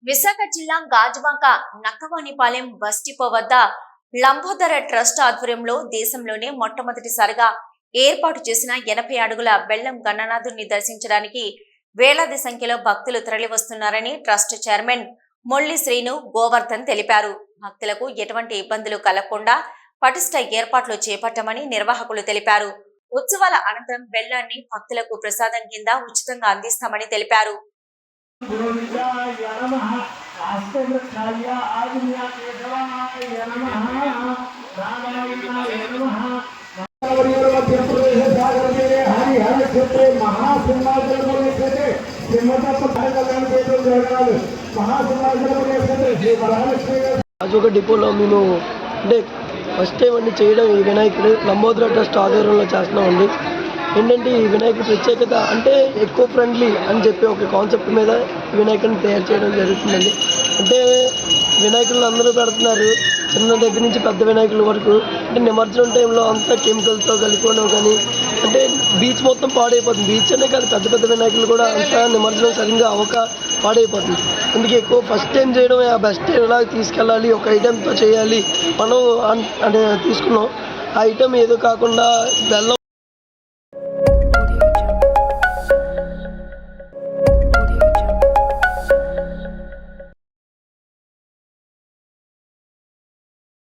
విశాఖ జిల్లా Gajuwaka Nakkavanipalem bus depot వద్ద Lambodara trust ఆధ్వర్యంలో దేశంలోనే మొట్టమొదటిసారిగా ఏర్పాటు చేసిన 80 అడుగుల బెల్లం గణనాథుని దర్శించడానికి వేలాది సంఖ్యలో భక్తులు తరలివస్తున్నారని ట్రస్ట్ చైర్మన్ మొల్లి శ్రీను గోవర్ధన్ తెలిపారు. భక్తులకు ఎటువంటి ఇబ్బందులు కలగకుండా పటిష్ట ఏర్పాట్లు చేపట్టామని నిర్వాహకులు తెలిపారు. ఉత్సవాల అనంతరం బెల్లాన్ని భక్తులకు ప్రసాదం కింద ఉచితంగా అందిస్తామని తెలిపారు. గాజువాక డిపోలో మేము అంటే ఫస్ట్ టైం అండి చేయడం ఈ వినాయకుడు లంబోదర ట్రస్ట్ ఆధ్వర్యంలో చేస్తున్నామండి. ఏంటంటే ఈ వినాయకుడి ప్రత్యేకత అంటే ఎకో ఫ్రెండ్లీ అని చెప్పి ఒక కాన్సెప్ట్ మీద వినాయకుడిని తయారు చేయడం జరుగుతుందండి. అంటే వినాయకులను అందరూ పెడుతున్నారు, చిన్న దగ్గర నుంచి పెద్ద వినాయకుల వరకు. అంటే నిమజ్జనం టైంలో అంతా కెమికల్తో కలిపోవడం కానీ అంటే బీచ్ మొత్తం పాడైపోతుంది. బీచ్ అనే కాదు, పెద్ద పెద్ద వినాయకులు కూడా అంతా నిమజ్జనం సరిగ్గా పాడైపోతుంది. అందుకే ఎక్కువ ఫస్ట్ టైం చేయడం ఆ బెస్ట్ ఎలా తీసుకెళ్ళాలి, ఒక ఐటెంతో చేయాలి మనం అంటే తీసుకున్నాం. ఆ ఐటెం ఏదో కాకుండా బెల్లం